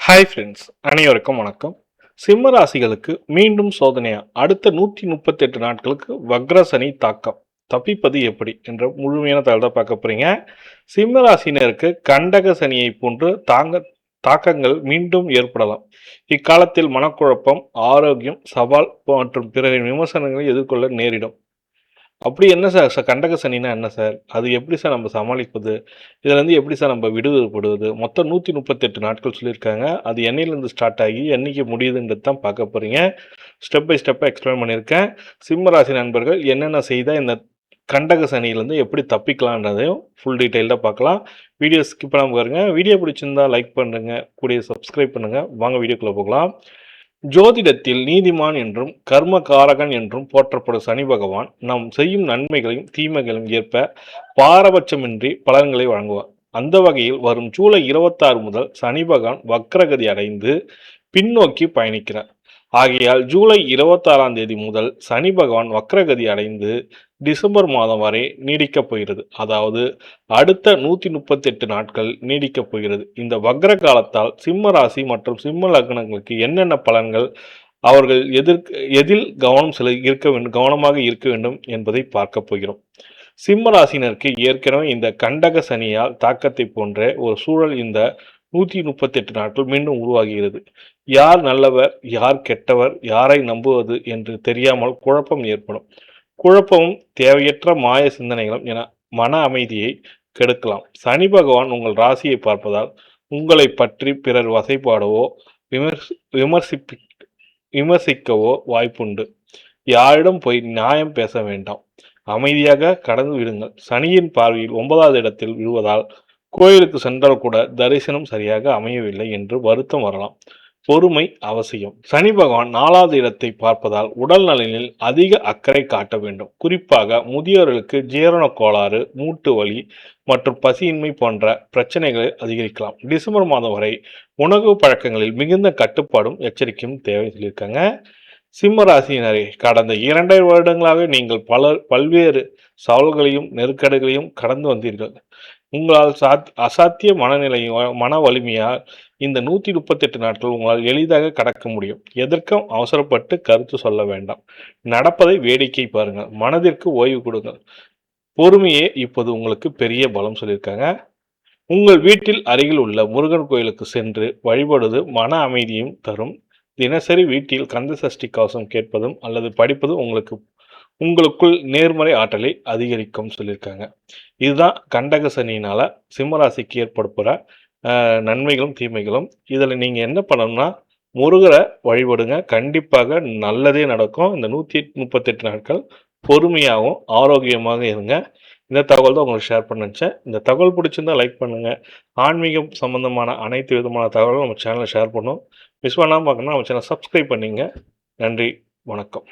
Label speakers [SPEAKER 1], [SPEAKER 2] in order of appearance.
[SPEAKER 1] Hi friends, அனைவருக்கும் வணக்கம். சிம்ம ராசிகளுக்கு மீண்டும் சோதனையா அடுத்த 138 நாட்களுக்கு வக்ர சனி தாக்கம் தப்பிப்பது எப்படி என்ற முழுமையான தகவல் தான் பார்க்க போறீங்க. சிம்ம ராசினருக்கு கண்டக சனியை போன்று தாக்கங்கள் மீண்டும் ஏற்படலாம். இக்காலத்தில் மனக்குழப்பம், ஆரோக்கியம், சவால் மற்றும் பிறரின் விமர்சனங்களை எதிர்கொள்ள நேரிடும். அப்படி என்ன சார் கண்டக சனின்னா என்ன சார்? அது எப்படி சார் நம்ம சமாளிப்பது? இதுலேருந்து எப்படி சார் நம்ம விடுதலைப்படுவது? மொத்தம் 138 நாட்கள் சொல்லியிருக்காங்க. அது என்னையிலேருந்து ஸ்டார்ட் ஆகி என்னைக்கு முடியுதுன்றது தான் பார்க்க போறீங்க. ஸ்டெப் பை ஸ்டெப்பாக எக்ஸ்பிளைன் பண்ணியிருக்கேன். சிம்ம ராசி நண்பர்கள் என்னென்ன செய்தால் இந்த கண்டக சனியிலேருந்து எப்படி தப்பிக்கலான்றதையும் ஃபுல் டீட்டெயில்டாக பார்க்கலாம். வீடியோ ஸ்கிப் பண்ணாமல் பாருங்க. வீடியோ பிடிச்சிருந்தா லைக் பண்ணுங்க, கூடிய சப்ஸ்கிரைப் பண்ணுங்க. வாங்க வீடியோக்குள்ளே போகலாம். ஜோதிடத்தில் நீதிமான் என்றும் கர்ம காரகன் என்றும் போற்றப்படும் சனி பகவான் நாம் செய்யும் நன்மைகளையும் தீமைகளையும் ஏற்ப பாரபட்சமின்றி பலன்களை வழங்குவார். அந்த வகையில் வரும் ஜூலை 26 முதல் சனி பகவான் வக்ரகதி அடைந்து பின்னோக்கி பயணிக்கிறார். ஆகையால் ஜூலை 26ஆம் தேதி முதல் சனி பகவான் வக்ரகதி அடைந்து டிசம்பர் மாதம் வரை நீடிக்கப் போகிறது. அதாவது அடுத்த 138 நாட்கள் நீடிக்கப் போகிறது. இந்த வக்ர காலத்தால் சிம்ம ராசி மற்றும் சிம்ம லக்னங்களுக்கு என்னென்ன பலன்கள், அவர்கள் எதில் கவனமாக இருக்க வேண்டும் என்பதை பார்க்க போகிறோம். சிம்ம ராசினருக்கு ஏற்கனவே இந்த கண்டக சனியால் தாக்கத்தை போன்ற ஒரு சூழல் இந்த 138 நாட்கள் மீண்டும் உருவாகிறது. யார் நல்லவர், யார் கெட்டவர், யாரை நம்புவது என்று தெரியாமல் குழப்பம் ஏற்படும். குழப்பமும் தேவையற்ற மாய சிந்தனைகளும் என மன அமைதியை கெடுக்கலாம். சனி பகவான் உங்கள் ராசியை பார்ப்பதால் உங்களை பற்றி பிறர் வசைப்பாடவோ விமர்சிக்கவோ வாய்ப்புண்டு. யாரிடம் போய் நியாயம் பேச வேண்டாம். அமைதியாக கடந்து விடுங்கள். சனியின் பார்வையில் 9வது இடத்தில் விழுவதால் கோயிலுக்கு சென்றால் கூட தரிசனம் சரியாக அமையவில்லை என்று வருத்தம் வரலாம். பொறுமை அவசியம். சனி பகவான் 4வது இடத்தை பார்ப்பதால் உடல் நலனில் அதிக அக்கறை காட்ட வேண்டும். குறிப்பாக முதியோர்களுக்கு ஜீரண கோளாறு, மூட்டு வலி மற்றும் பசியின்மை போன்ற பிரச்சனைகளை அதிகரிக்கலாம். டிசம்பர் மாதம் வரை உணவு பழக்கங்களில் மிகுந்த கட்டுப்பாடும் எச்சரிக்கையும் தேவை சொல்லியிருக்காங்க. சிம்ம ராசியினரே, கடந்த 2 வருடங்களாக நீங்கள் பல்வேறு சவால்களையும் நெருக்கடிகளையும் கடந்து வந்தீர்கள். உங்களால் அசாத்திய மன வலிமையால் இந்த 138 நாட்கள் உங்களால் எளிதாக கடக்க முடியும். எதற்கும் அவசரப்பட்டு கருத்து சொல்ல வேண்டாம். நடப்பதை வேடிக்கை பாருங்கள். மனதிற்கு ஓய்வு கொடுங்கள். பொறுமையே இப்போது உங்களுக்கு பெரிய பலம் சொல்லியிருக்காங்க. உங்கள் வீட்டில் அருகில் உள்ள முருகன் கோயிலுக்கு சென்று வழிபடுவது மன அமைதியும் தரும். தினசரி வீட்டில் கந்த சஷ்டி கவசம் கேட்பதும் அல்லது படிப்பதும் உங்களுக்குள் நேர்மறை ஆற்றலை அதிகரிக்கும் சொல்லியிருக்காங்க. இதுதான் கண்டக சனியினால சிம்மராசிக்கு ஏற்படுப்புற நன்மைகளும் தீமைகளும். இதில் நீங்கள் என்ன பண்ணணும்னா முருகரை வழிபடுங்க. கண்டிப்பாக நல்லதே நடக்கும். இந்த 138 நாட்கள் பொறுமையாகவும் ஆரோக்கியமாக இருங்க. இந்த தகவல் தான் உங்களுக்கு ஷேர் பண்ண நினச்சேன். இந்த தகவல் பிடிச்சிருந்தா லைக் பண்ணுங்கள். ஆன்மீகம் சம்பந்தமான அனைத்து விதமான தகவலும் நம்ம சேனலில் ஷேர் பண்ணோம். மிஸ் பண்ணாமல் பார்க்கணும்னா நம்ம சேனல் சப்ஸ்கிரைப் பண்ணிங்க. நன்றி, வணக்கம்.